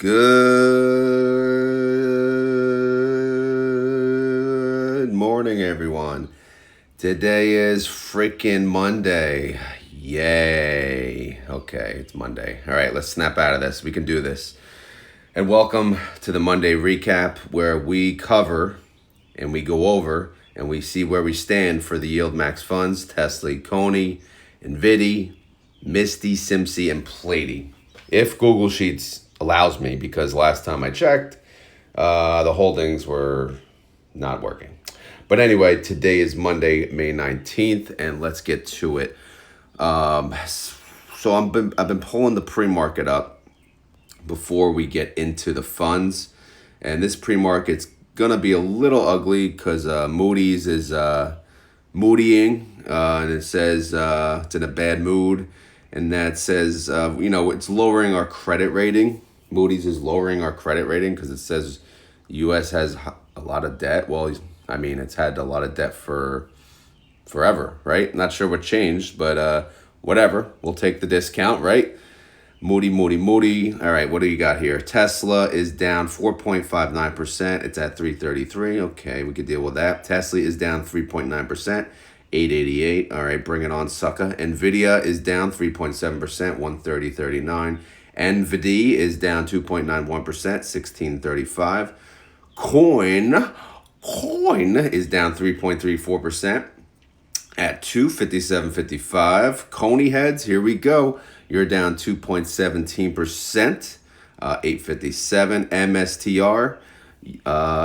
Good morning, everyone. Today is freaking Monday. Yay. Okay, it's Monday. All right, let's snap out of this. We can do this. And welcome to the Monday recap, where we cover and we go over and we see where we stand for the YieldMax funds, TSLY, CONY, NVDY, MSTY, SMCY, and PLTY. If Google Sheets allows me, because last time I checked, the holdings were not working. But anyway, today is Monday, May 19th, and let's get to it. So I've been pulling the pre-market up before we get into the funds, and this pre-market's gonna be a little ugly because Moody's is moodying, and it says it's in a bad mood, and that says it's lowering our credit rating. Moody's is lowering our credit rating because it says U.S. has a lot of debt. Well, I mean, it's had a lot of debt for forever, right? Not sure what changed, but whatever. We'll take the discount, right? Moody. All right, what do you got here? Tesla is down 4.59%. It's at 333. Okay, we could deal with that. TSLY is down 3.9%. 888. All right, bring it on, sucker. NVDY is down 3.7%. 130.39. NVDY is down 2.91%. 1635. Coin is down 3.34% at 257.55. CONY heads, here we go. You're down 2.17%, 857. MSTR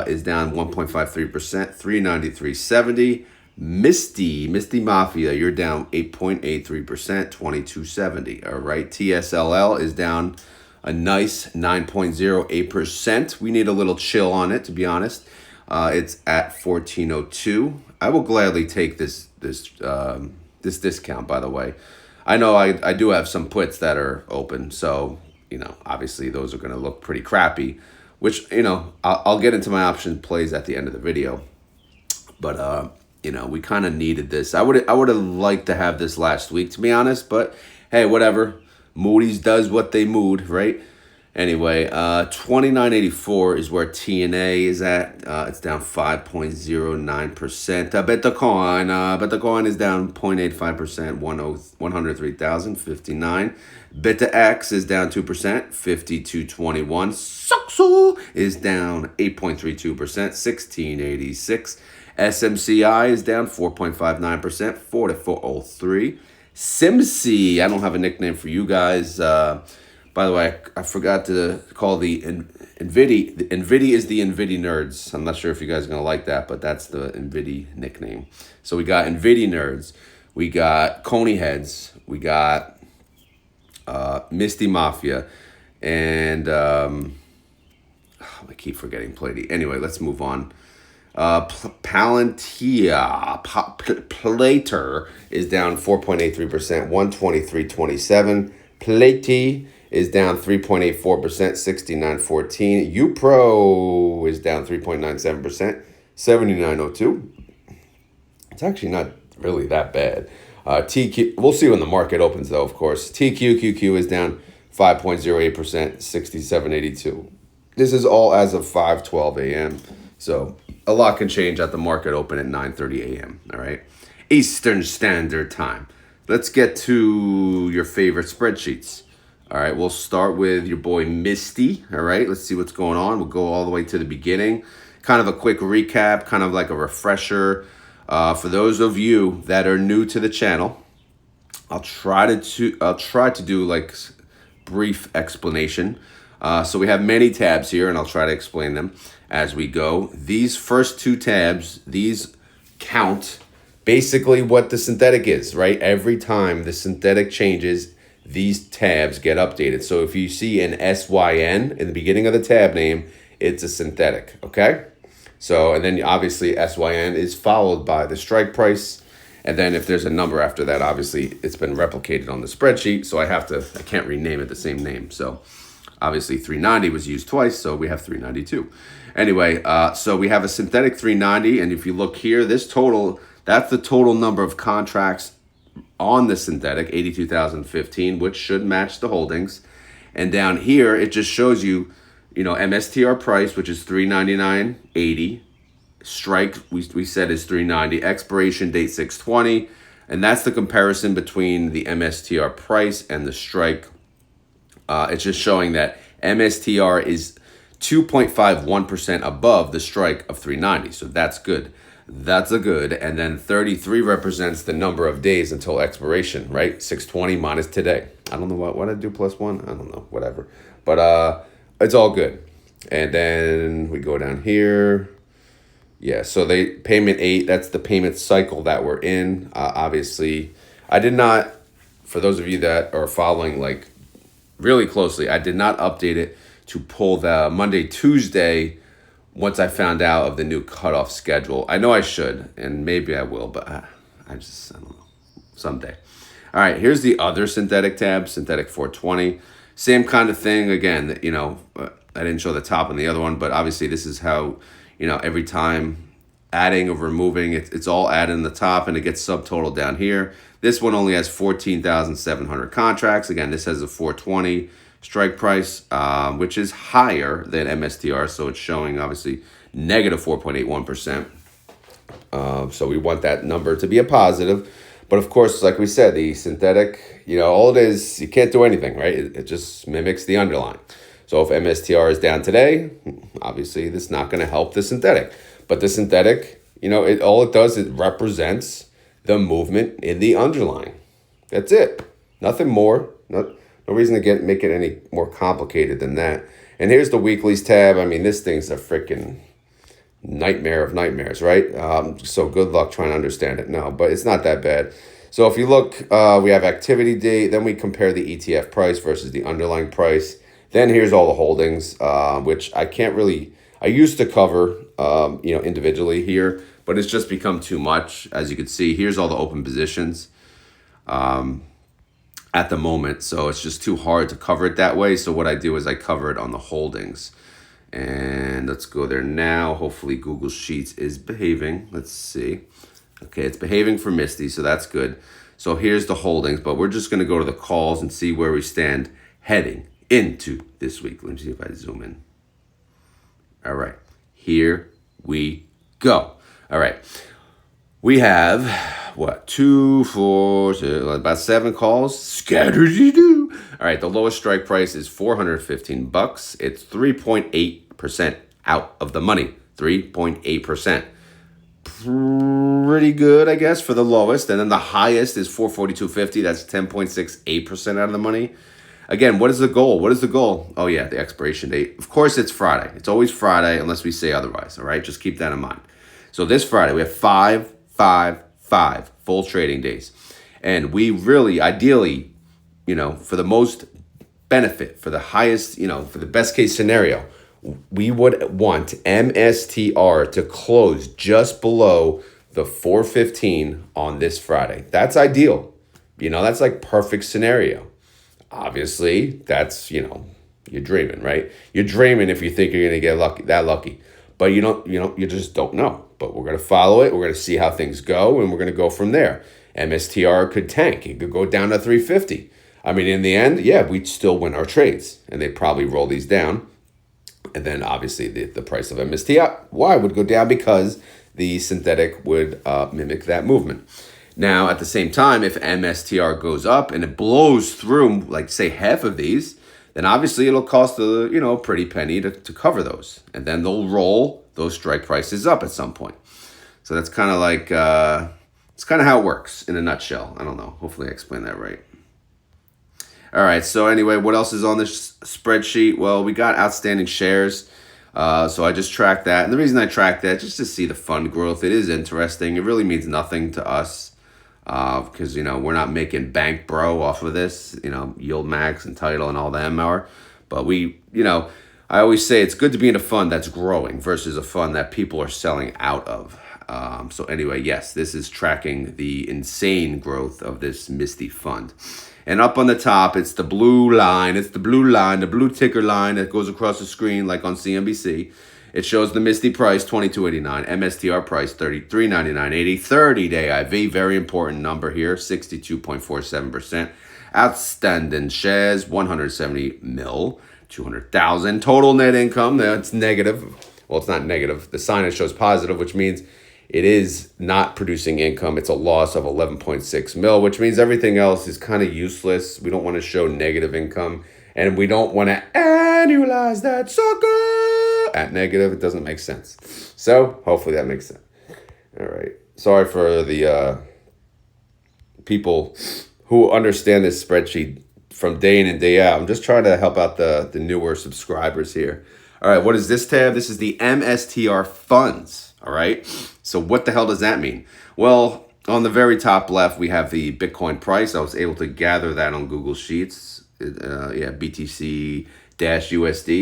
is down 1.53%, 393.70. MSTY Mafia, you're down 8.83%, 2270. All right, TSLY is down a nice 9.08%. We need a little chill on it, to be honest. It's at 1402. I will gladly take this discount, by the way. I know I do have some puts that are open, so obviously those are going to look pretty crappy, which I'll get into my option plays at the end of the video. But we kind of needed this. I would have liked to have this last week, to be honest, but hey, whatever. Moody's does what they mood, right? Anyway, 29.84 is where TNA is at. It's down 5.09%. Bitcoin is down 0.85%, 103,059. Beta X is down 2%, 5221. Saxo is down 8.32%, 1686. SMCY is down 4.59%, 4403. SMCY, I don't have a nickname for you guys. By the way, I forgot to call the NVDY. The NVDY is the NVDY nerds. I'm not sure if you guys are going to like that, but that's the NVDY nickname. So we got NVDY nerds. We got CONY heads. We got MSTY Mafia. And I keep forgetting PLTY. Anyway, let's move on. PLTY is down 4.83%, 123.27. PLTY is down 3.84%, 69.14. UPRO is down 3.97%, 79.02. It's actually not really that bad. TQ, we'll see when the market opens, though, of course. TQQQ is down 5.08%, 67.82. This is all as of 5:12 a.m., so a lot can change at the market open at 9:30 a.m., all right? Eastern Standard Time. Let's get to your favorite spreadsheets. All right, we'll start with your boy MSTY, all right? Let's see what's going on. We'll go all the way to the beginning. Kind of a quick recap, kind of like a refresher. For those of you that are new to the channel, I'll try to do like brief explanation. So we have many tabs here, and I'll try to explain them as we go. These first two tabs, these count basically what the synthetic is, right? Every time the synthetic changes, these tabs get updated. So if you see an SYN in the beginning of the tab name, it's a synthetic, okay? So, and then obviously SYN is followed by the strike price. And then if there's a number after that, obviously it's been replicated on the spreadsheet. So I can't rename it the same name. So obviously 390 was used twice, so we have 392. Anyway, so we have a synthetic 390. And if you look here, this total, that's the total number of contracts on the synthetic, 82,015, which should match the holdings. And down here, it just shows you MSTR price, which is 399.80. Strike, we said, is 390. Expiration date 6/20. And that's the comparison between the MSTR price and the strike. It's just showing that MSTR is 2.51% above the strike of 390. So that's good. That's a good. And then 33 represents the number of days until expiration, right? 6/20 minus today. I don't know what I do plus one. I don't know, whatever. But it's all good. And then we go down here. Yeah, so payment 8, that's the payment cycle that we're in. Obviously, I did not, for those of you that are following like really closely, I did not update it to pull the Monday, Tuesday once I found out of the new cutoff schedule. I know I should, and maybe I will, but I don't know, someday. All right, here's the other synthetic tab, synthetic 420. Same kind of thing. Again, I didn't show the top on the other one, but obviously this is how, every time adding or removing, it's all added in the top and it gets subtotal down here. This one only has 14,700 contracts. Again, this has a 420 strike price, which is higher than MSTR. So it's showing obviously negative 4.81%. So we want that number to be a positive. But of course, like we said, the synthetic, all it is, you can't do anything, right? It just mimics the underlying. So if MSTR is down today, obviously this is not going to help the synthetic. But the synthetic, all it does, it represents the movement in the underlying. That's it. Nothing more. No reason to make it any more complicated than that. And here's the weeklies tab. I mean, this thing's a freaking nightmare of nightmares, right? So good luck trying to understand it. No, but it's not that bad. So if you look, we have activity date, then we compare the ETF price versus the underlying price. Then here's all the holdings, which I used to cover, individually here, but it's just become too much. As you can see, here's all the open positions at the moment. So it's just too hard to cover it that way. So what I do is I cover it on the holdings. And let's go there now. Hopefully Google Sheets is behaving. Let's see. Okay, it's behaving for Misty, so that's good. So here's the holdings, but we're just going to go to the calls and see where we stand heading into this week. Let me see if I zoom in. All right, here we go. All right, we have about 7 calls scattered you do. All right, the lowest strike price is $415. It's 3.8% out of the money. 3.8%. Pretty good, I guess, for the lowest. And then the highest is $442.50. That's 10.68% out of the money. Again, what is the goal? What is the goal? Oh, yeah, the expiration date. Of course, it's Friday. It's always Friday unless we say otherwise, all right? Just keep that in mind. So this Friday, we have 5 full trading days. And we really, ideally, for the most benefit, for the highest, for the best case scenario, we would want MSTR to close just below the 415 on this Friday. That's ideal. That's like perfect scenario. Obviously, that's, you're dreaming, right? You're dreaming if you think you're going to get lucky. But you just don't know. But we're going to follow it. We're going to see how things go, and we're going to go from there. MSTR could tank. It could go down to 350. I mean, in the end, yeah, we'd still win our trades, and they'd probably roll these down. And then, obviously, the price of MSTY would go down because the synthetic would mimic that movement. Now, at the same time, if MSTR goes up and it blows through, like, say, half of these, then obviously it'll cost a pretty penny to cover those. And then they'll roll those strike prices up at some point. So that's kind of like, it's kind of how it works in a nutshell. I don't know. Hopefully I explained that right. All right. So anyway, what else is on this spreadsheet? Well, we got outstanding shares. So I just tracked that. And the reason I tracked that, just to see the fund growth. It is interesting. It really means nothing to us. Because, we're not making bank bro off of this, YieldMax and Title and all them are. But I always say it's good to be in a fund that's growing versus a fund that people are selling out of. So anyway, yes, this is tracking the insane growth of this Misty fund. And up on the top, it's the blue line. It's the blue ticker line that goes across the screen like on CNBC. It shows the Misty price, $22.89. MSTR price, $33.99.80. 30-day IV, very important number here, 62.47%. Outstanding shares, 170 mil, 200,000. Total net income, that's negative. Well, it's not negative. The signage shows positive, which means it is not producing income. It's a loss of 11.6 mil, which means everything else is kind of useless. We don't want to show negative income, and we don't want to annualize that sucker at negative. It doesn't make sense. So hopefully that makes sense. All right. Sorry for the people who understand this spreadsheet from day in and day out. I'm just trying to help out the newer subscribers here. All right, what is this tab? This is the MSTR funds, all right? So what the hell does that mean? Well, on the very top left, we have the Bitcoin price. I was able to gather that on Google Sheets. BTC-USD,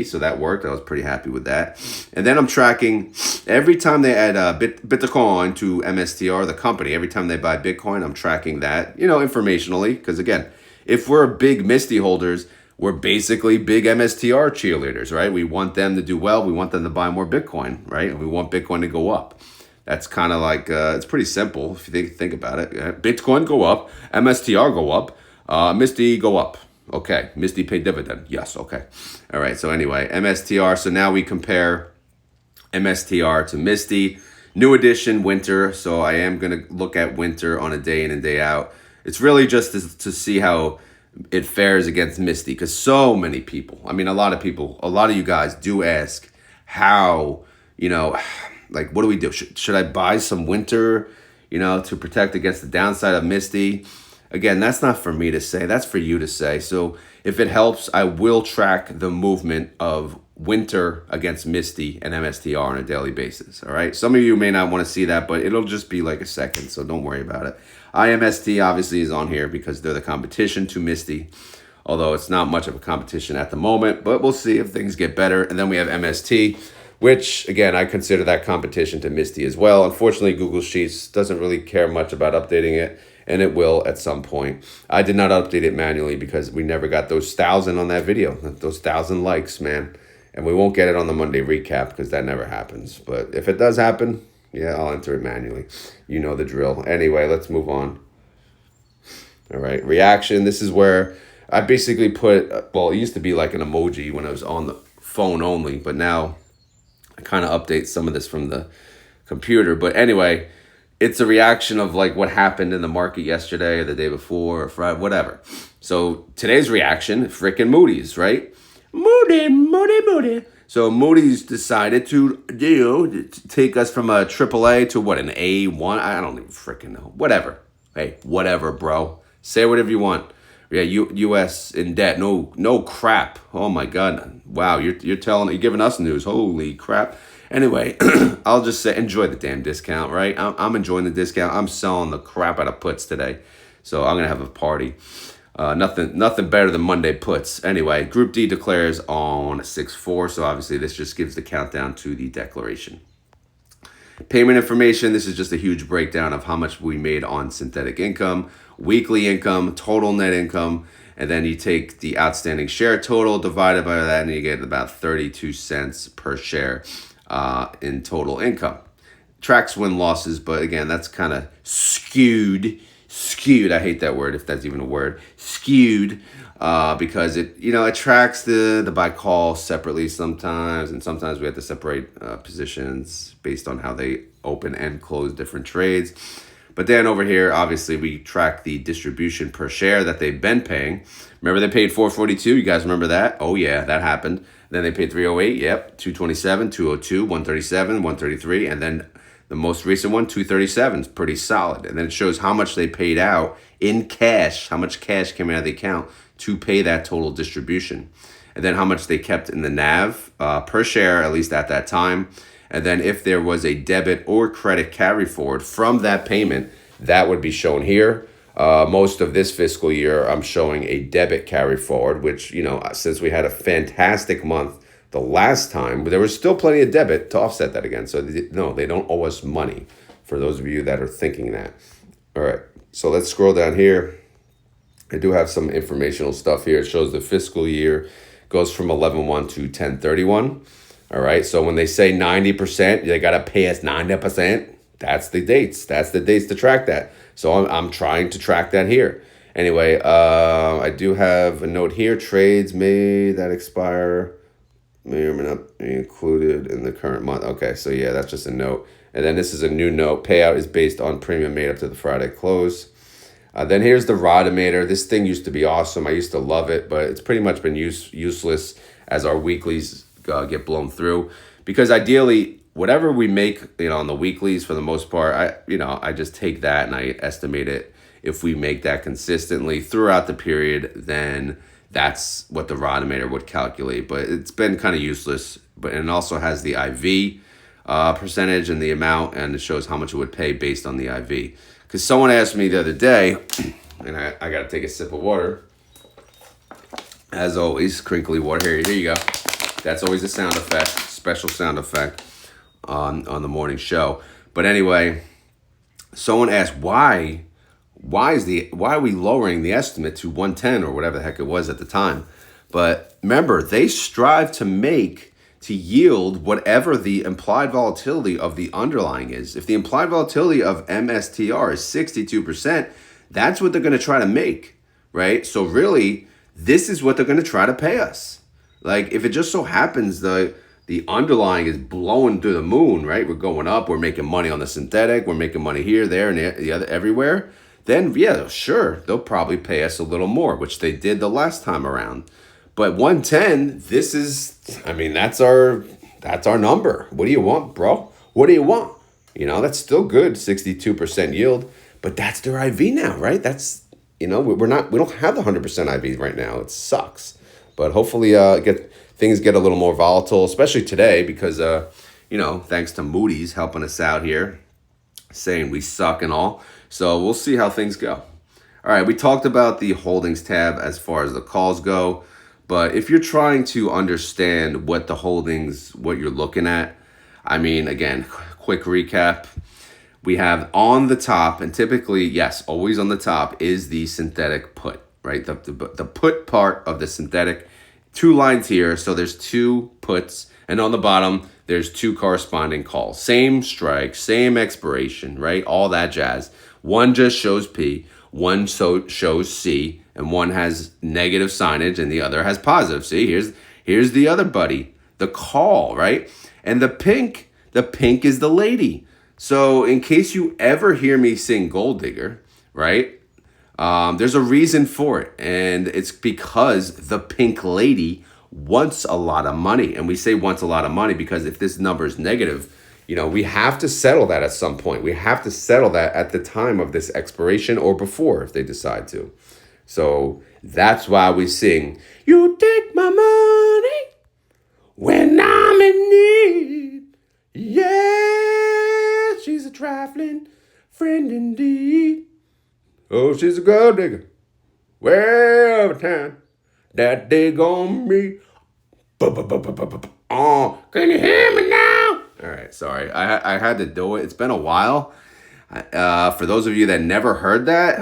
so that worked. I was pretty happy with that. And then I'm tracking every time they add Bitcoin to MSTR, the company, every time they buy Bitcoin, I'm tracking that, informationally, because again, if we're big MSTY holders, we're basically big MSTR cheerleaders, right? We want them to do well. We want them to buy more Bitcoin, right? And we want Bitcoin to go up. That's kind of like, it's pretty simple if you think about it. Bitcoin go up, MSTR go up, MSTY go up. Okay, MSTY pay dividend. Yes, okay. All right, so anyway, MSTR. So now we compare MSTR to MSTY. New edition, winter. So I am going to look at winter on a day in and day out. It's really just to see how it fares against MSTY, because so many people, a lot of you guys do ask how, like, what do we do? Should I buy some winter, to protect against the downside of MSTY? Again, that's not for me to say. That's for you to say. So if it helps, I will track the movement of winter against MSTY and MSTR on a daily basis. All right. Some of you may not want to see that, but it'll just be like a second. So don't worry about it. IMST obviously is on here because they're the competition to MSTY, although it's not much of a competition at the moment, but we'll see if things get better. And then we have MST, which again, I consider that competition to MSTY as well. Unfortunately, Google Sheets doesn't really care much about updating it, and it will at some point. I did not update it manually because we never got those 1,000 on that video, those 1,000 likes, man. And we won't get it on the Monday recap because that never happens. But if it does happen, yeah, I'll enter it manually. You know the drill. Anyway, let's move on. All right, reaction. This is where I basically put, well, it used to be like an emoji when I was on the phone only, but now I kind of update some of this from the computer. But anyway, it's a reaction of like what happened in the market yesterday or the day before or Friday, whatever. So today's reaction, frickin' Moody's, right? Moody. So Moody's decided to take us from a AAA to what, an A1? I don't even frickin' know. Whatever. Hey, whatever, bro. Say whatever you want. Yeah, U.S. in debt. No crap. Oh my God. Wow, you're giving us news. Holy crap. Anyway, I'll just say enjoy the damn discount, right? I'm enjoying the discount. I'm selling the crap out of puts today, so I'm gonna have a party. Nothing better than Monday puts. Anyway, Group D declares on 6/4, so obviously this just gives the countdown to the declaration. Payment information, this is just a huge breakdown of how much we made on synthetic income, weekly income, total net income, and then you take the outstanding share total divided by that, and you get about 32 cents per share in total income. Tracks win losses, but again, that's kind of skewed. I hate that word, if that's even a word. Skewed, because it tracks the buy call separately sometimes, and sometimes we have to separate positions based on how they open and close different trades. But then over here, obviously, we track the distribution per share that they've been paying. Remember they paid $4.42? You guys remember that? Oh yeah, that happened. Then they paid $3.08. Yep, $2.27, $2.02, $1.37, $1.33, and then the most recent one, $2.37, is pretty solid. And then it shows how much they paid out in cash, how much cash came out of the account to pay that total distribution. And then how much they kept in the NAV per share, at least at that time. And then if there was a debit or credit carry forward from that payment, that would be shown here. Most of this fiscal year, I'm showing a debit carry forward, which, since we had a fantastic month the last time, there was still plenty of debit to offset that again. So no, they don't owe us money, for those of you that are thinking that. All right, so let's scroll down here. I do have some informational stuff here. It shows the fiscal year goes from 11/1 to 10/31. All right, so when they say 90%, they got to pay us 90%. That's the dates. That's the dates to track that. So I'm trying to track that here. Anyway, I do have a note here. Trades made that expire may or may not be included in the current month. Okay, so yeah, that's just a note. And then this is a new note. Payout is based on premium made up to the Friday close. Then here's the Rodometer. This thing used to be awesome. I used to love it, but it's pretty much been useless as our weeklies get blown through. Because ideally, whatever we make, on the weeklies for the most part, I just take that and I estimate it. If we make that consistently throughout the period, then that's what the Rodometer would calculate. But it's been kind of useless. But it also has the IV percentage and the amount, and it shows how much it would pay based on the IV. Because someone asked me the other day, and I got to take a sip of water. As always, crinkly water. Here you go. That's always a sound effect, special sound effect on the morning show. But anyway, someone asked why are we lowering the estimate to 110 or whatever the heck it was at the time? But remember, they strive to yield whatever the implied volatility of the underlying is. If the implied volatility of MSTR is 62%, that's what they're going to try to make, right? So really, this is what they're going to try to pay us. Like, if it just so happens the underlying is blowing through the moon, right? We're going up, we're making money on the synthetic, we're making money here, there, and the other everywhere, then yeah, sure, they'll probably pay us a little more, which they did the last time around. But 110, that's our number. What do you want, bro? What do you want? That's still good, 62% yield, but that's their IV now, right? That's, we don't have the 100% IV right now. It sucks. But hopefully things get a little more volatile, especially today, because thanks to Moody's helping us out here, saying we suck and all. So we'll see how things go. All right, we talked about the holdings tab as far as the calls go. But if you're trying to understand what you're looking at, again, quick recap. We have on the top, and typically, yes, always on the top is the synthetic put, right? The put part of the synthetic, 2 lines here. So there's 2 puts, and on the bottom, there's 2 corresponding calls. Same strike, same expiration, right? All that jazz. One just shows P, one shows C, and one has negative signage and the other has positive. See, here's the other buddy, the call, right? And the pink is the lady. So in case you ever hear me sing Gold Digger, right? There's a reason for it. And it's because the pink lady wants a lot of money. And we say wants a lot of money because if this number is negative, we have to settle that at some point. We have to settle that at the time of this expiration or before if they decide to. So that's why we sing, you take my money when I'm in need. Yeah, she's a trifling friend indeed. Oh, she's a gold digger. Way over town. That dig on me. Oh, can you hear me now? All right, sorry. I had to do it. It's been a while. For those of you that never heard that,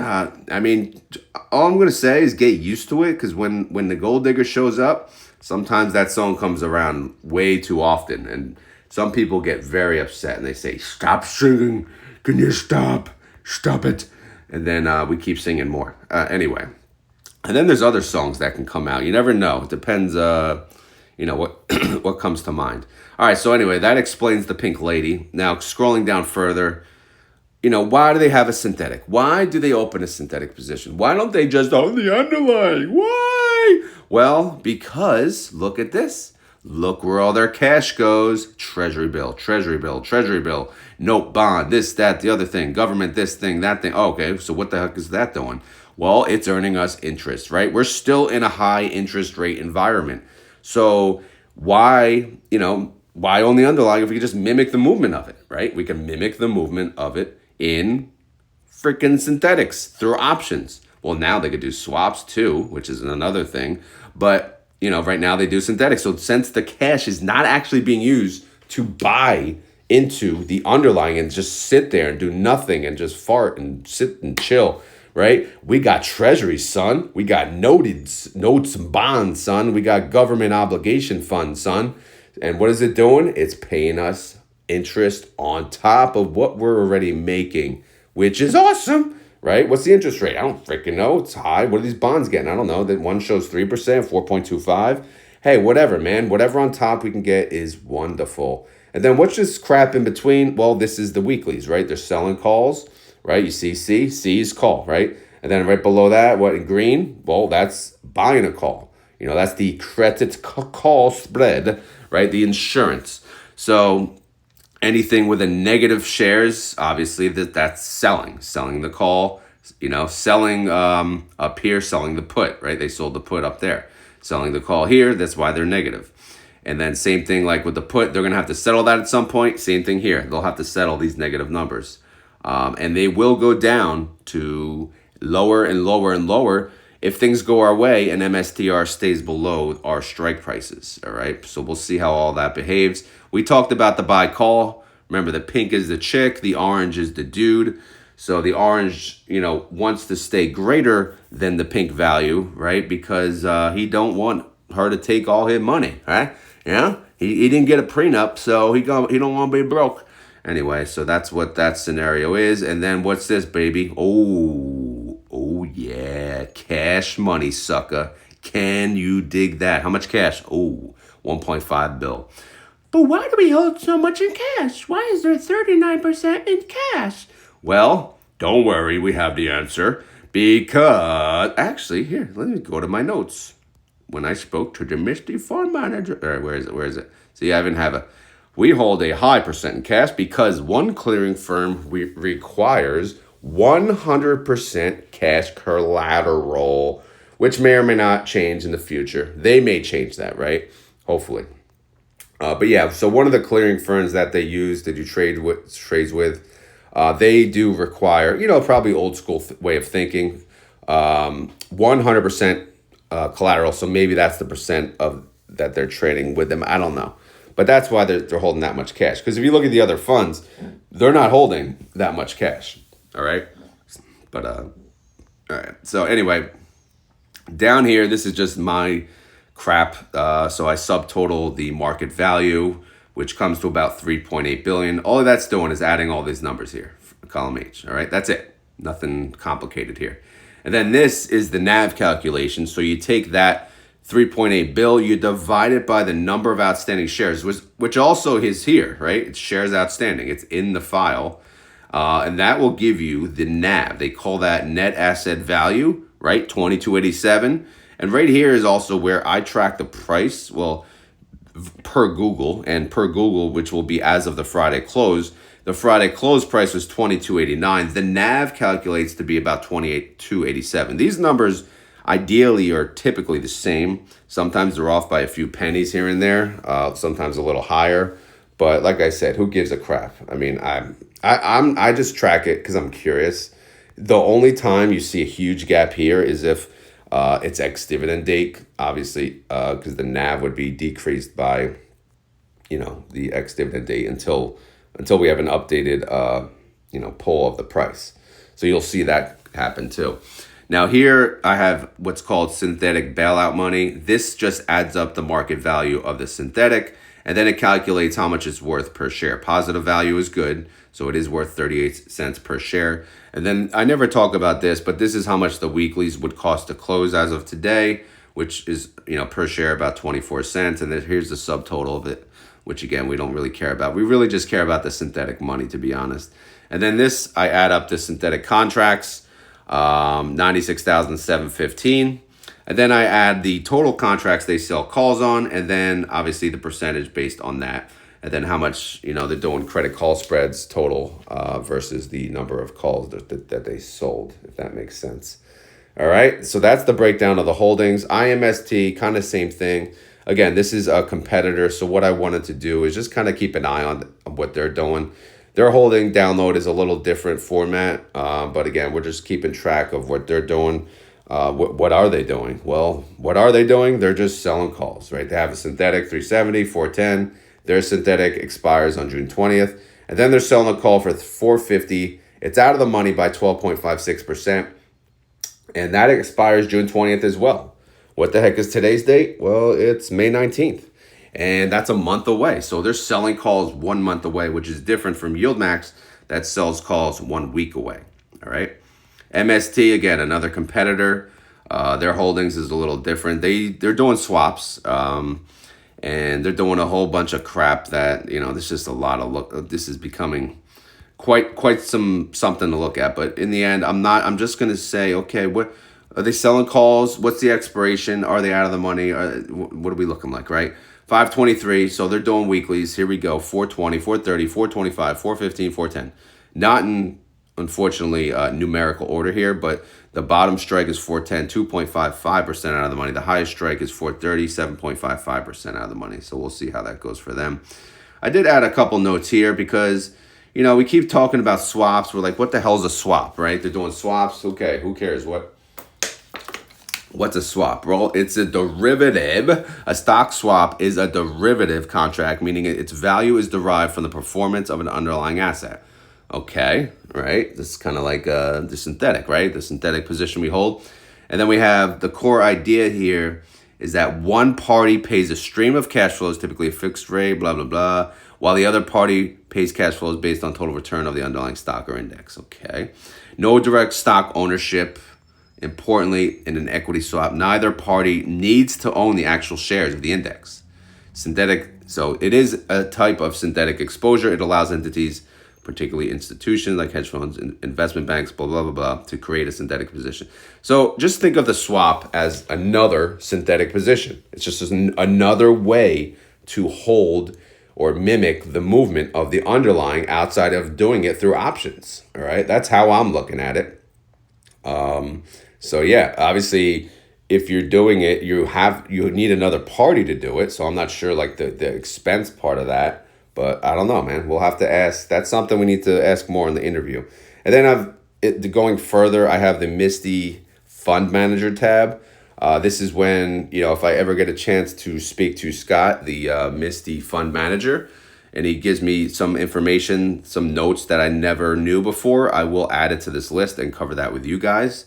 all I'm going to say is get used to it, because when the Gold Digger shows up, sometimes that song comes around way too often, and some people get very upset, and they say, stop singing. Can you stop? Stop it. And then we keep singing more. Anyway. And then there's other songs that can come out. You never know. It depends, what comes to mind. All right, so anyway, that explains the pink lady. Now, scrolling down further, why do they have a synthetic? Why do they open a synthetic position? Why don't they just own the underlying? Why? Well, because, look at this. Look where all their cash goes. Treasury bill, treasury bill, treasury bill. Note, bond, this, that, the other thing. Government, this thing, that thing. Oh, okay, so what the heck is that doing? Well, it's earning us interest, right? We're still in a high interest rate environment. So why own the underlying if we could just mimic the movement of it, right? We can mimic the movement of it in freaking synthetics through options. Well, now they could do swaps too, which is another thing. But, right now they do synthetics. So since the cash is not actually being used to buy into the underlying and just sit there and do nothing and just fart and sit and chill, right? We got treasuries, son. We got notes and bonds, son. We got government obligation funds, son. And what is it doing? It's paying us interest on top of what we're already making, which is awesome. right? What's the interest rate? I don't freaking know. It's high. What are these bonds getting? I don't know. That one shows 3%, 4.25. Hey, whatever, man. Whatever on top we can get is wonderful. And then what's this crap in between? Well, this is the weeklies, right? They're selling calls, right? You see C is call, right? And then right below that, what in green? Well, that's buying a call. That's the credit call spread, right? The insurance. So anything with a negative shares, obviously that's selling the call, selling up here, selling the put, right? They sold the put up there, selling the call here. That's why they're negative. And then same thing like with the put, they're going to have to settle that at some point. Same thing here. They'll have to settle these negative numbers. And they will go down to lower and lower and lower if things go our way and MSTR stays below our strike prices. All right. So we'll see how all that behaves. We talked about the buy call. Remember, the pink is the chick, the orange is the dude. So the orange, wants to stay greater than the pink value, right? Because he don't want her to take all his money, right? He didn't get a prenup, so he don't want to be broke. Anyway, so that's what that scenario is. And then what's this, baby? Oh yeah, cash money, sucker. Can you dig that? How much cash? 1.5 bill. But why do we hold so much in cash? Why is there 39% in cash? Well, don't worry, we have the answer. Because, actually, here, let me go to my notes. When I spoke to the Misty Fund Manager, all right, where is it? See, I even have we hold a high percent in cash because one clearing firm requires 100% cash collateral, which may or may not change in the future. They may change that, right? Hopefully. But yeah, so one of the clearing firms that they use to do trades with, they do require, probably old school way of thinking, 100% collateral. So maybe that's the percent of that they're trading with them. I don't know. But that's why they're holding that much cash. Because if you look at the other funds, they're not holding that much cash. All right. But, all right. So anyway, down here, this is just my crap. So I subtotal the market value, which comes to about 3.8 billion. All of that's doing is adding all these numbers here, column H. All right. That's it. Nothing complicated here. And then this is the NAV calculation. So you take that 3.8 bill, you divide it by the number of outstanding shares, which also is here, right? It's shares outstanding. It's in the file. And that will give you the NAV. They call that net asset value, right? 2287. And right here is also where I track the price. Well, per Google, which will be as of the Friday close. The Friday close price was 22.89. The NAV calculates to be about 28.287. These numbers ideally are typically the same. Sometimes they're off by a few pennies here and there. Sometimes a little higher. But like I said, who gives a crap? I mean, I just track it because I'm curious. The only time you see a huge gap here is if it's ex-dividend date, obviously, because the NAV would be decreased by, the ex-dividend date until we have an updated, pull of the price. So you'll see that happen too. Now here I have what's called synthetic bailout money. This just adds up the market value of the synthetic, and then it calculates how much it's worth per share. Positive value is good, so it is worth 38 cents per share. And then I never talk about this, but this is how much the weeklies would cost to close as of today, which is, per share about 24 cents. And then here's the subtotal of it, which again, we don't really care about. We really just care about the synthetic money, to be honest. And then this, I add up the synthetic contracts, 96,715. And then I add the total contracts they sell calls on, and then obviously the percentage based on that. And then how much, they're doing credit call spreads total versus the number of calls that they sold, if that makes sense. All right, so that's the breakdown of the holdings. IMST, kind of same thing. Again, this is a competitor, so what I wanted to do is just kind of keep an eye on what they're doing. Their holding download is a little different format, but again, we're just keeping track of what they're doing. What are they doing? Well, what are they doing? They're just selling calls, right? They have a synthetic 370, 410. Their synthetic expires on June 20th, and then they're selling a call for 450. It's out of the money by 12.56%, and that expires June 20th as well. What the heck is today's date? Well, it's May 19th. And that's a month away. So they're selling calls 1 month away, which is different from YieldMax that sells calls 1 week away. All right. MST, again, another competitor. Their holdings is a little different. They're doing swaps, and they're doing a whole bunch of crap that, there's just a lot of look. This is becoming quite something to look at. But in the end, I'm just gonna say, okay, what are they selling calls? What's the expiration? Are they out of the money? What are we looking like, right? 523. So they're doing weeklies. Here we go. 420, 430, 425, 415, 410. Not in, unfortunately, numerical order here, but the bottom strike is 410, 2.55% out of the money. The highest strike is 430, 7.55% out of the money. So we'll see how that goes for them. I did add a couple notes here because, we keep talking about swaps. We're like, what the hell's a swap, right? They're doing swaps. Okay, who cares? What's a swap? Well, it's a derivative. A stock swap is a derivative contract, meaning its value is derived from the performance of an underlying asset. Okay, right? This is kind of like the synthetic, right? The synthetic position we hold. And then we have the core idea here is that one party pays a stream of cash flows, typically a fixed rate, blah, blah, blah, while the other party pays cash flows based on total return of the underlying stock or index. Okay. No direct stock ownership. Importantly, in an equity swap, neither party needs to own the actual shares of the index. Synthetic, so it is a type of synthetic exposure. It allows entities, particularly institutions like hedge funds, investment banks, blah, blah, blah, blah, to create a synthetic position. So just think of the swap as another synthetic position. It's just another way to hold or mimic the movement of the underlying outside of doing it through options. All right, that's how I'm looking at it. So yeah, obviously, if you're doing it, you need another party to do it. So I'm not sure like the expense part of that, but I don't know, man. We'll have to ask. That's something we need to ask more in the interview. And then going further, I have the MSTY Fund Manager tab. This is when, if I ever get a chance to speak to Scott, the MSTY Fund Manager, and he gives me some information, some notes that I never knew before, I will add it to this list and cover that with you guys.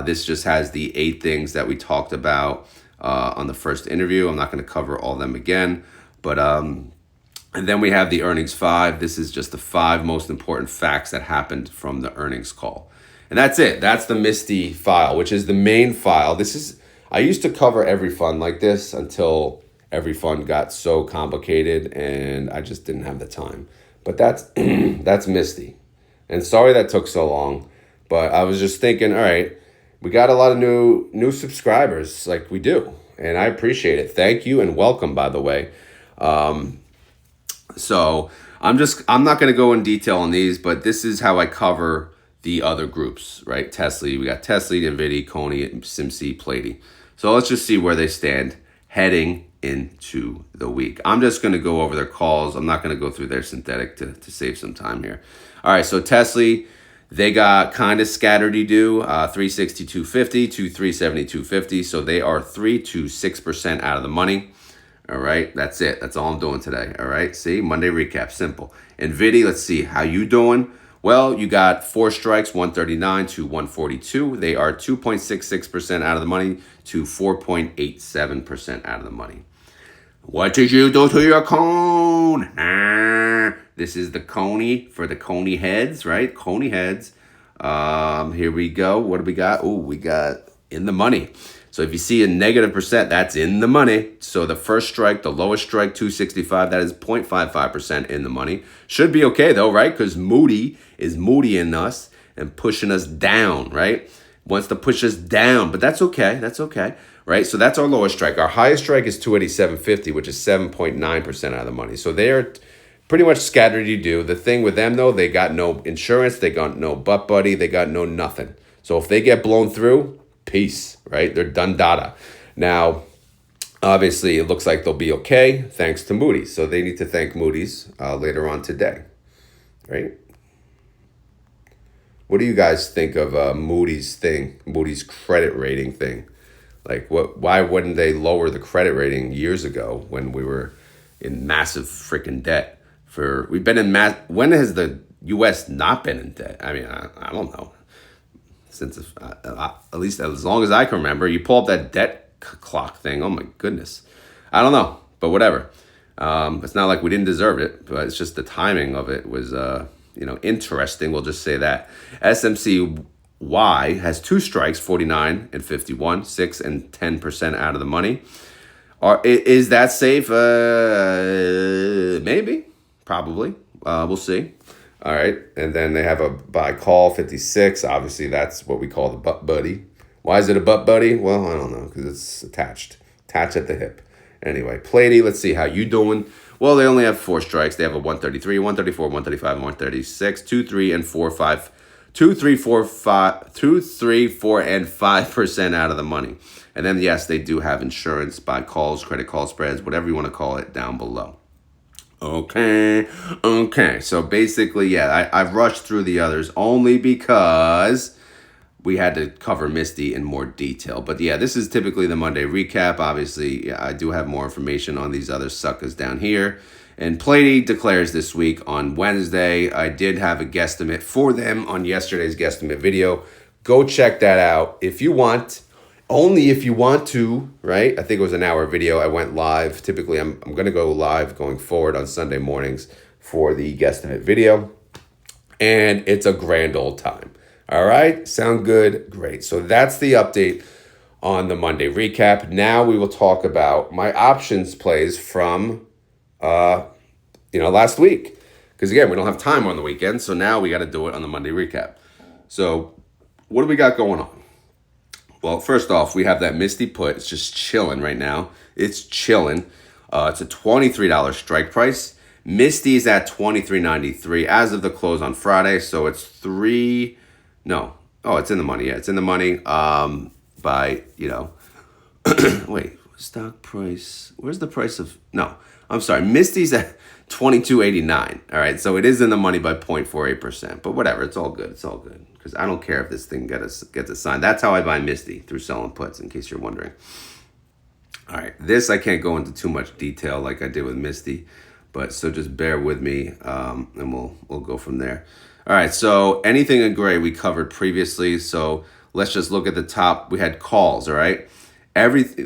This just has the 8 things that we talked about on the first interview. I'm not going to cover all of them again, but and then we have the earnings 5. This is just the 5 most important facts that happened from the earnings call. And that's it. That's the MSTY file, which is the main file. I used to cover every fund like this until every fund got so complicated and I just didn't have the time. But that's that's MSTY. And sorry that took so long, but I was just thinking, all right, we got a lot of new subscribers, like we do, and I appreciate it. Thank you and welcome, by the way. So I'm not going to go in detail on these, but this is how I cover the other groups, right? TSLY, we got TSLY, NVDY, CONY, SMCY, PLTY. So let's just see where they stand heading into the week. I'm just going to go over their calls. I'm not going to go through their synthetic to save some time here. All right, so TSLY, they got kind of scattered-y-do, 362.50 to 372.50. So they are 3 to 6% out of the money. All right, that's it. That's all I'm doing today. All right, see, Monday recap, simple. NVDY, let's see, how you doing? Well, you got 4 strikes, 139 to 142. They are 2.66% out of the money to 4.87% out of the money. What did you do to your cone? This is the CONY for the CONY heads, right? CONY heads. Here we go. What do we got? Oh, we got in the money. So if you see a negative percent, that's in the money. So the first strike, the lowest strike, 265, that is 0.55% in the money. Should be okay though, right? Because Moody is moodying us and pushing us down, right? Wants to push us down, but that's okay. That's okay, right? So that's our lowest strike. Our highest strike is 287.50, which is 7.9% out of the money. So they are pretty much scattered you do. The thing with them though, they got no insurance, they got no butt buddy, they got no nothing. So if they get blown through, peace, right? They're done data. Now, obviously, it looks like they'll be okay thanks to Moody's. So they need to thank Moody's later on today, right? What do you guys think of Moody's thing, Moody's credit rating thing? Like, why wouldn't they lower the credit rating years ago when we were in massive freaking debt? When has the U.S. not been in debt? I mean, I don't know. Since at least as long as I can remember, you pull up that debt clock thing. Oh my goodness, I don't know, but whatever. It's not like we didn't deserve it, but it's just the timing of it was interesting. We'll just say that SMCY Y has 2 strikes, 49 and 51, 6 and 10% out of the money. Is that safe? Maybe, probably. We'll see. All right, and then they have a buy call 56. Obviously, that's what we call the butt buddy. Why is it a butt buddy? Well, I don't know, because it's attached at the hip. Anyway, PLTY, let's see how you doing. Well, they only have 4 strikes. They have a 133, 134, 135, and 136, 2, 3, and 4, 5. 2, 3, 4, 5, 2, 3, 4, and 5% out of the money. And then, yes, they do have insurance, buy calls, credit call spreads, whatever you want to call it, down below. Okay. So basically, yeah, I've rushed through the others only because we had to cover MSTY in more detail. But yeah, this is typically the Monday recap. Obviously, yeah, I do have more information on these other suckers down here. And PLTY declares this week on Wednesday. I did have a guesstimate for them on yesterday's guesstimate video. Go check that out if you want. Only if you want to, right? I think it was an hour video. I went live. Typically, I'm going to go live going forward on Sunday mornings for the guesstimate video. And it's a grand old time. All right? Sound good? Great. So that's the update on the Monday recap. Now we will talk about my options plays from, last week. Because, again, we don't have time on the weekend. So now we got to do it on the Monday recap. So what do we got going on? Well, first off, we have that MSTY put. It's just chilling right now. It's chilling. It's a $23 strike price. MSTY is at $23.93 as of the close on Friday. So it's it's in the money. Yeah, it's in the money wait, stock price. Where's the price of, no, I'm sorry. MSTY's at $22.89. All right, so it is in the money by 0.48%. But whatever, it's all good. It's all good. Because I don't care if this thing gets assigned. That's how I buy MSTY, through selling puts, in case you're wondering. All right, this I can't go into too much detail like I did with MSTY, but so just bear with me, and we'll go from there. All right, so anything in gray we covered previously. So let's just look at the top. We had calls. All right,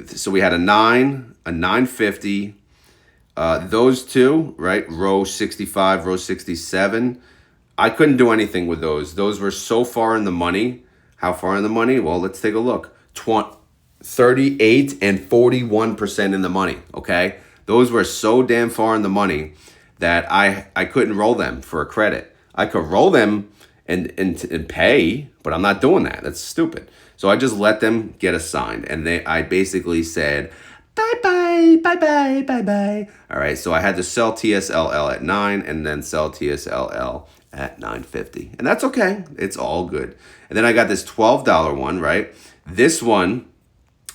so we had a 9, a 950. Those two, right? Row 65, row 67. I couldn't do anything with those. Those were so far in the money. How far in the money? Well, let's take a look. 38 and 41% in the money, okay? Those were so damn far in the money that I couldn't roll them for a credit. I could roll them and pay, but I'm not doing that. That's stupid. So I just let them get assigned. And I basically said, bye-bye, bye-bye, bye-bye. All right, so I had to sell TSLL at 9 and then sell TSLL at $9.50. And that's okay. It's all good. And then I got this $12 one, right? This one,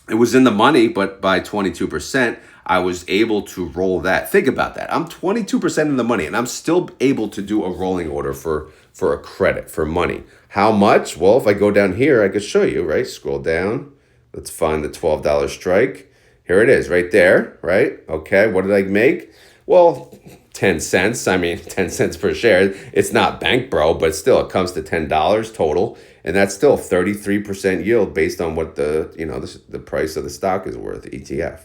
it was in the money, but by 22%, I was able to roll that. Think about that. I'm 22% in the money, and I'm still able to do a rolling order for a credit, for money. How much? Well, if I go down here, I could show you, right? Scroll down. Let's find the $12 strike. Here it is, right there, right? Okay, what did I make? Well, 10 cents. I mean, 10 cents per share. It's not bank bro, but still it comes to $10 total. And that's still 33% yield based on what the price of the stock is worth, ETF.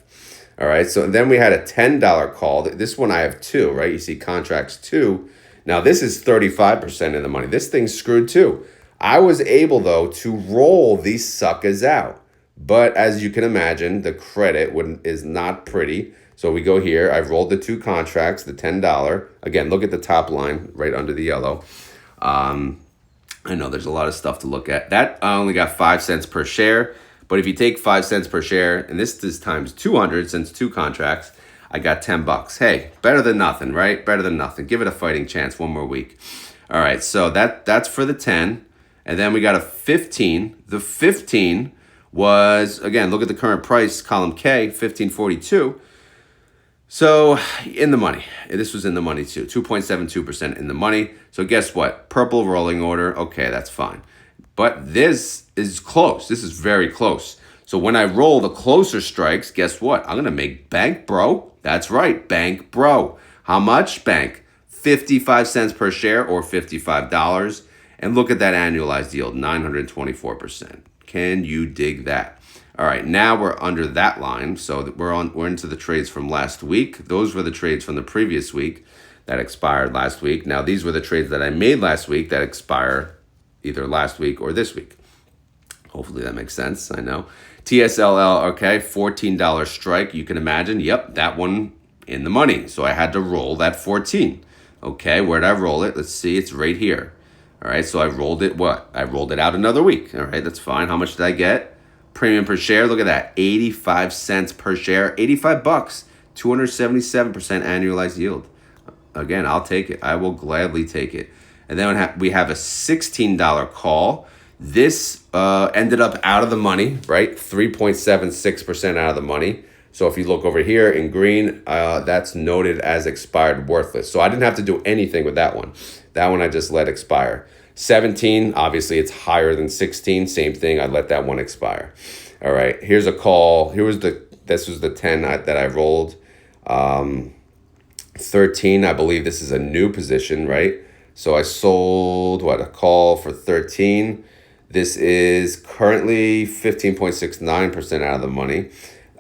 All right. So then we had a $10 call. This one I have 2, right? You see contracts 2. Now this is 35% in the money. This thing's screwed too. I was able though to roll these suckers out. But as you can imagine, the credit is not pretty. So we go here. I've rolled the 2 contracts, the $10. Again, look at the top line right under the yellow. I know there's a lot of stuff to look at. That I only got 5 cents per share. But if you take 5 cents per share, and this is times 200 since 2 contracts, I got $10. Hey, better than nothing, right? Better than nothing. Give it a fighting chance one more week. All right, so that's for the 10. And then we got a 15. The 15 was, again, look at the current price, column K, 1542. So in the money. This was in the money too. 2.72% in the money. So guess what? Purple rolling order. Okay, that's fine. But this is close. This is very close. So when I roll the closer strikes, guess what? I'm going to make bank, bro. That's right, bank, bro. How much? Bank. 55 cents per share or $55. And look at that annualized yield, 924%. Can you dig that? All right, now we're under that line. So we're into the trades from last week. Those were the trades from the previous week that expired last week. Now these were the trades that I made last week that expire either last week or this week. Hopefully that makes sense. I know. TSLL, okay, $14 strike. You can imagine, yep, that one in the money. So I had to roll that 14. Okay, where'd I roll it? Let's see, it's right here. All right, so I rolled it what? I rolled it out another week. All right, that's fine. How much did I get? Premium per share, look at that, 85 cents per share, 85 bucks, 277% annualized yield. Again, I'll take it. I will gladly take it. And then we have a $16 call. This ended up out of the money, right? 3.76% out of the money. So if you look over here in green, that's noted as expired worthless. So I didn't have to do anything with that one. That one I just let expire. 17, obviously it's higher than 16. Same thing, I let that one expire. All right, here's a call. This was the 10 that I rolled. 13, I believe this is a new position, right? So I sold, a call for 13. This is currently 15.69% out of the money.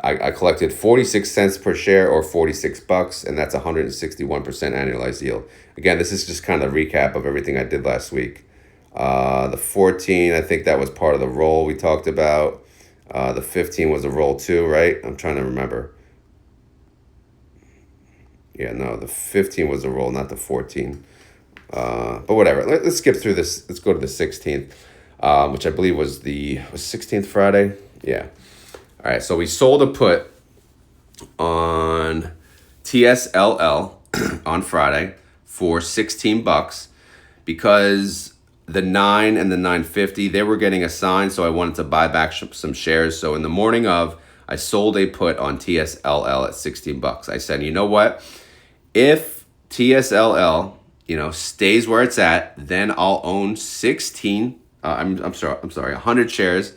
I collected 46 cents per share or 46 bucks, and that's 161% annualized yield. Again, this is just kind of a recap of everything I did last week. The 14, I think that was part of the roll we talked about. The 15 was a roll too, right? I'm trying to remember. Yeah, no, the 15 was a roll, not the 14. But whatever. Let's skip through this. Let's go to the 16th, which I believe was the 16th Friday. Yeah. All right, so we sold a put on TSLL on Friday for 16 bucks because the 9 and the 950, they were getting assigned, so I wanted to buy back some shares. So in the morning of, I sold a put on TSLL at 16 bucks. I said, you know what? If TSLL, stays where it's at, then I'll own 100 shares.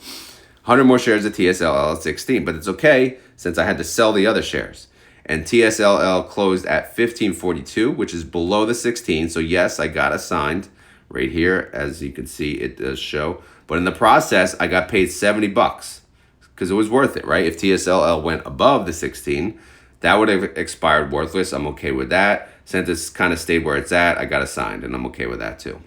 100 more shares of TSLL at 16, but it's okay since I had to sell the other shares. And TSLL closed at 15.42, which is below the 16. So yes, I got assigned right here. As you can see, it does show. But in the process, I got paid 70 bucks because it was worth it, right? If TSLL went above the 16, that would have expired worthless. I'm okay with that. Since it's kind of stayed where it's at, I got assigned, and I'm okay with that too.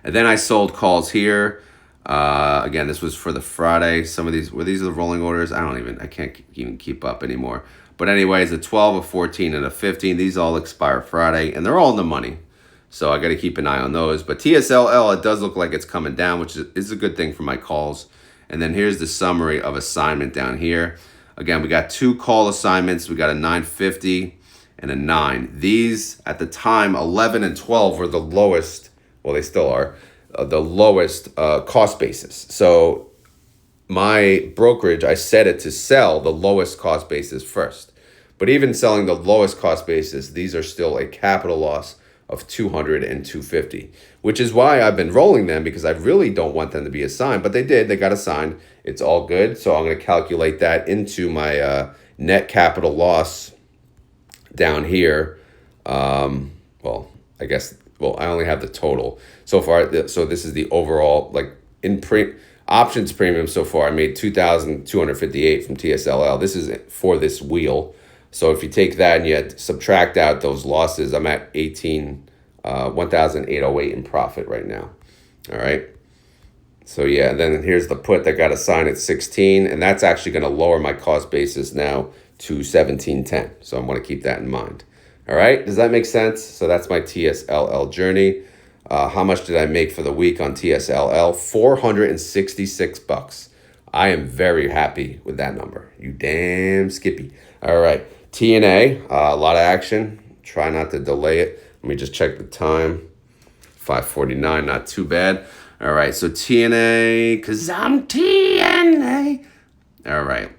And then I sold calls here. Again, this was for the Friday. Some of these are the rolling orders. I can't even keep up anymore. But anyways, a 12, a 14, and a 15. These all expire Friday, and they're all in the money. So I got to keep an eye on those. But TSLL, it does look like it's coming down, which is a good thing for my calls. And then here's the summary of assignment down here. Again, we got 2 call assignments. We got a 950 and a 9. These, at the time, 11 and 12 were the lowest. Well, they still are. The lowest cost basis. So my brokerage, I set it to sell the lowest cost basis first. But even selling the lowest cost basis, these are still a capital loss of 200 and 250, which is why I've been rolling them, because I really don't want them to be assigned. But they got assigned. It's all good. So I'm going to calculate that into my net capital loss down here. I only have the total so far. So this is the overall, options premium so far. I made $2,258 from TSLL. This is for this wheel. So if you take that and you subtract out those losses, I'm at 1,808 in profit right now. All right. So yeah, then here's the put that got assigned at 16, and that's actually going to lower my cost basis now to 1710. So I'm going to keep that in mind. All right, does that make sense? So that's my TSLL journey. How much did I make for the week on TSLL? 466 bucks. I am very happy with that number. You damn Skippy. All right, TNA, a lot of action. Try not to delay it. Let me just check the time. 5:49, not too bad. All right, so TNA, because I'm TNA. All right.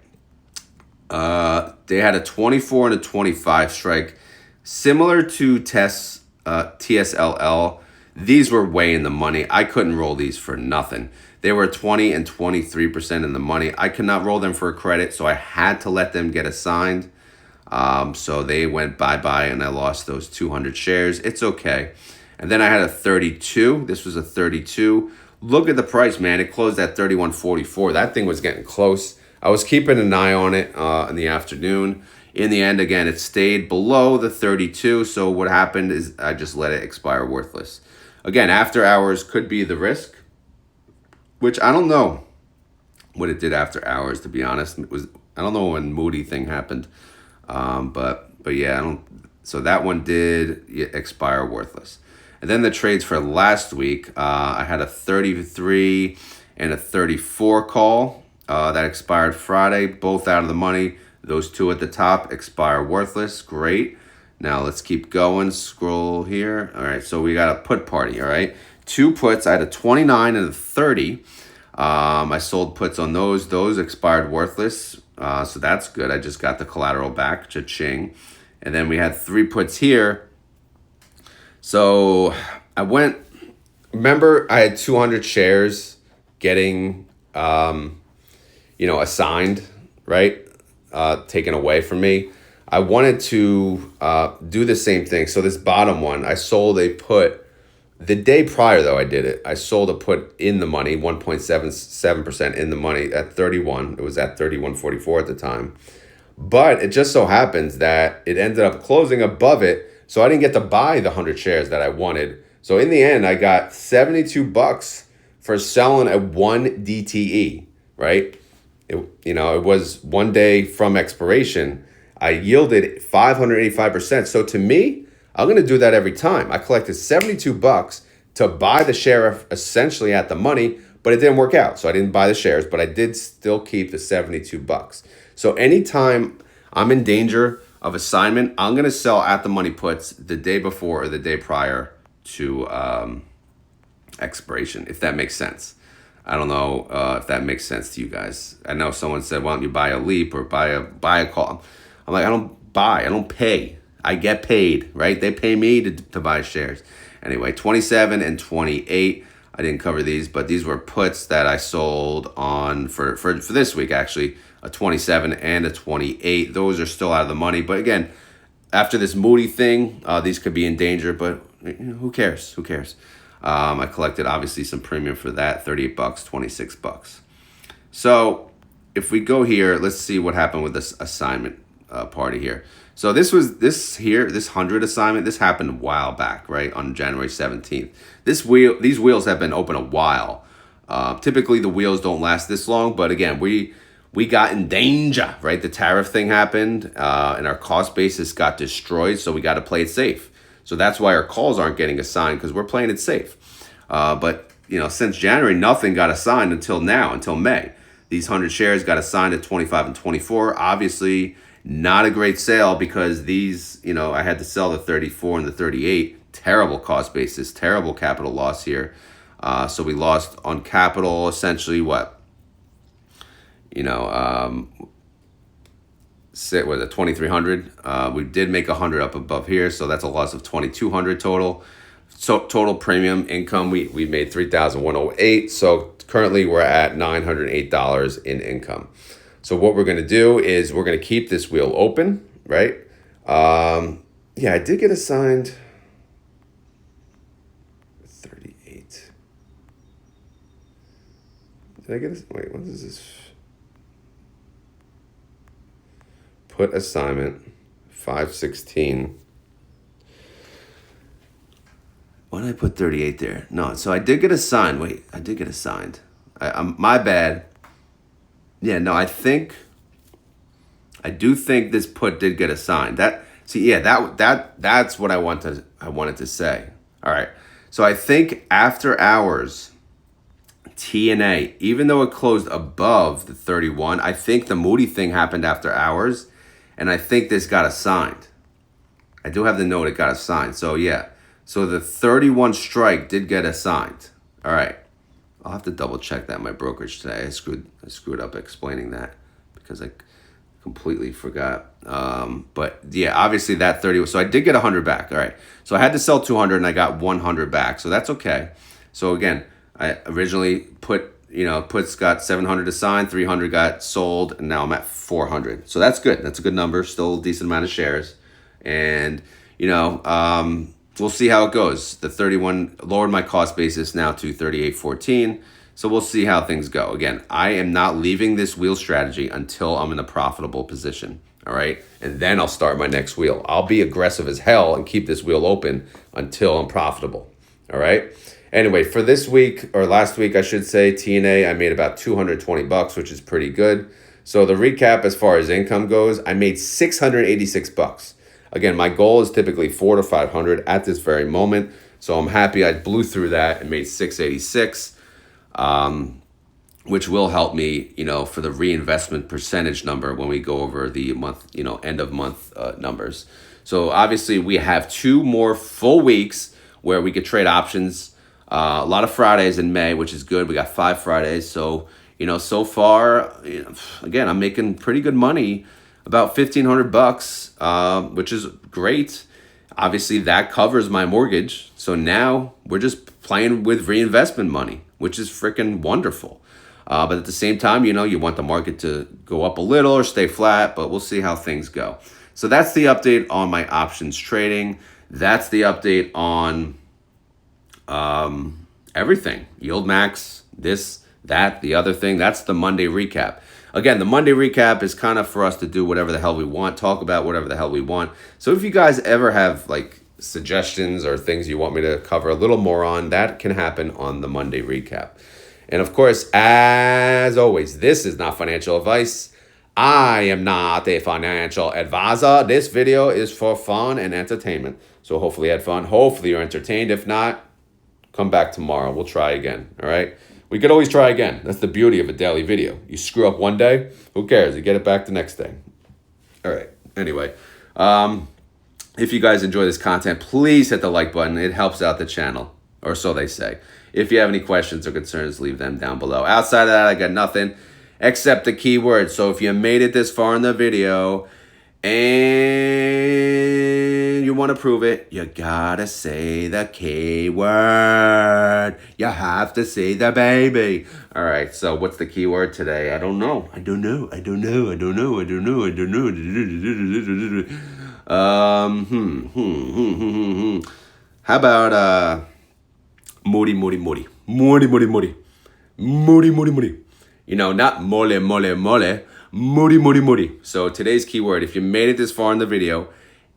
They had a 24 and a 25 strike. Similar to TSLL, these were way in the money. I couldn't roll these for nothing. They were 20 and 23% in the money. I could not roll them for a credit, so I had to let them get assigned. So they went bye-bye, and I lost those 200 shares. It's okay. And then I had a 32. This was a 32. Look at the price, man. It closed at 31.44. That thing was getting close. I was keeping an eye on it in the afternoon. In the end, again, it stayed below the 32. So what happened is I just let it expire worthless. Again, after hours could be the risk. which I don't know what it did after hours, to be honest. I don't know when Moody thing happened. But yeah, I don't. So that one did expire worthless. And then the trades for last week, I had a 33 and a 34 call that expired Friday, both out of the money. Those two at the top expire worthless. Great. Now let's keep going. Scroll here. All right, so we got a put party. All right, two puts. I had a 29 and a 30. I sold puts on those. Those expired worthless. So that's good. I just got the collateral back. Cha-ching. And then we had three puts here. So I went, remember I had 200 shares getting, assigned, right? Taken away from me. I wanted to do the same thing. So this bottom one, I sold a put the day prior, though I did it. I sold a put in the money, 1.77% in the money at 31. It was at 31.44 at the time. But it just so happens that it ended up closing above it. So I didn't get to buy the 100 shares that I wanted. So in the end, I got $72 for selling a 1 DTE, right? It was 1 day from expiration. I yielded 585%. So to me, I'm going to do that every time. I collected $72 to buy the share essentially at the money, but it didn't work out. So I didn't buy the shares, but I did still keep the $72. So anytime I'm in danger of assignment, I'm going to sell at the money puts the day before or the day prior to expiration, if that makes sense. I don't know if that makes sense to you guys. I know someone said, why don't you buy a leap or buy a call? I'm like, I don't pay. I get paid, right? They pay me to buy shares. Anyway, 27 and 28. I didn't cover these, but these were puts that I sold on for this week, actually. A 27 and a 28. Those are still out of the money. But again, after this Moody thing, these could be in danger, but who cares? Who cares? I collected, obviously, some premium for that, $38, $26. So if we go here, let's see what happened with this assignment party here. So this 100 assignment, this happened a while back, right, on January 17th. These wheels have been open a while. Typically, the wheels don't last this long, but again, we got in danger, right? The tariff thing happened, and our cost basis got destroyed, so we got to play it safe. So that's why our calls aren't getting assigned, because we're playing it safe. But since January, nothing got assigned until now, until May. These 100 shares got assigned at 25 and 24. Obviously, not a great sale because these, I had to sell the 34 and the 38. Terrible cost basis, terrible capital loss here. So we lost on capital essentially what? Sit with a 2,300. We did make 100 up above here, so that's a loss of 2,200 total. So total premium income, we made 3,108. So currently we're at $908 in income. So what we're going to do is we're going to keep this wheel open, right? Yeah, I did get assigned 38. Did I get this? Wait, what is this? Put assignment 516. Why did I put 38 there? No, so I did get assigned. Wait, I did get assigned. My bad. Yeah, no, I do think this put did get assigned. That's what I wanted to say. All right. So I think after hours, TNA, even though it closed above the 31, I think the Moody thing happened after hours, and I think this got assigned. I do have the note it got assigned. So yeah. So the 31 strike did get assigned. All right. I'll have to double check that in my brokerage today. I screwed up explaining that because I completely forgot. But yeah, obviously that 30. So I did get 100 back. All right. So I had to sell 200 and I got 100 back. So that's okay. So again, I originally puts got 700 assigned, 300 got sold, and now I'm at 400. So that's good. That's a good number. Still a decent amount of shares. And, we'll see how it goes. The 31 lowered my cost basis now to 38.14. So we'll see how things go. Again, I am not leaving this wheel strategy until I'm in a profitable position. All right. And then I'll start my next wheel. I'll be aggressive as hell and keep this wheel open until I'm profitable. All right. Anyway, for this week, or last week, I should say, TNA, I made about 220 bucks, which is pretty good. So the recap as far as income goes, I made 686 bucks. Again, my goal is typically 400 to 500 at this very moment. So I'm happy I blew through that and made 686, which will help me, for the reinvestment percentage number when we go over the month, end of month numbers. So obviously we have 2 more full weeks where we could trade options. A lot of Fridays in May, which is good. We got 5 Fridays. So, so far, again, I'm making pretty good money, about 1,500 bucks, which is great. Obviously, that covers my mortgage. So now we're just playing with reinvestment money, which is freaking wonderful. But at the same time, you want the market to go up a little or stay flat, but we'll see how things go. So that's the update on my options trading. That's the update on everything. YieldMax, this, that, the other thing. That's the Monday recap. Again, the Monday recap is kind of for us to do whatever the hell we want, talk about whatever the hell we want. So if you guys ever have like suggestions or things you want me to cover a little more on, that can happen on the Monday recap. And of course, as always, this is not financial advice. I am not a financial advisor. This video is for fun and entertainment. So hopefully you had fun. Hopefully you're entertained. If not, come back tomorrow. We'll try again. All right? We could always try again. That's the beauty of a daily video. You screw up one day, who cares? You get it back the next day. All right. Anyway, if you guys enjoy this content, please hit the like button. It helps out the channel, or so they say. If you have any questions or concerns, leave them down below. Outside of that, I got nothing except the keyword. So if you made it this far in the video and you want to prove it, you gotta say the keyword. You have to say the baby. All right, so what's the keyword today? I don't know. How about Moody. Not mole. Moody. So today's keyword, if you made it this far in the video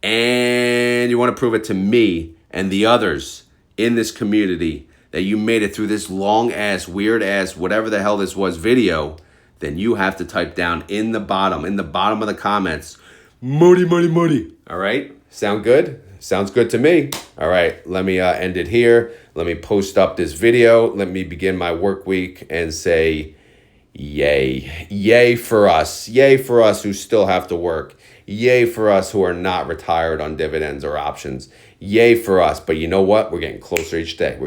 and you want to prove it to me and the others in this community that you made it through this long ass, weird ass, whatever the hell this was video, then you have to type down in the bottom of the comments, Moody. All right? Sound good? Sounds good to me. All right, let me end it here. Let me post up this video. Let me begin my work week and say, yay. Yay for us. Yay for us who still have to work. Yay for us who are not retired on dividends or options. Yay for us. But you know what? We're getting closer each day.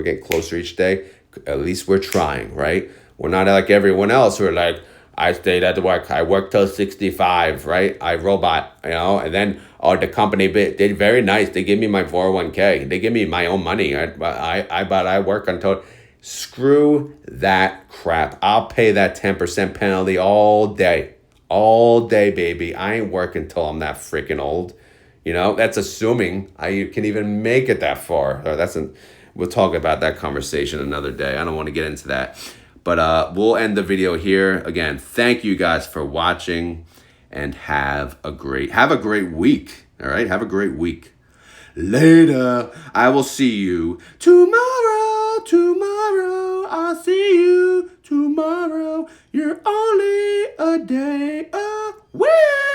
At least we're trying, right? We're not like everyone else who are like, I stayed at work. I worked till 65, right? I robot, and then the company did very nice. They give me my 401k. They give me my own money. But I work until. Screw that crap. I'll pay that 10% penalty all day. All day, baby. I ain't working till I'm that freaking old. That's assuming I can even make it that far. We'll talk about that conversation another day. I don't want to get into that. But we'll end the video here. Again, thank you guys for watching and have a great week. All right? Have a great week. Later. I will see you tomorrow. I'll see you tomorrow. You're only a day away.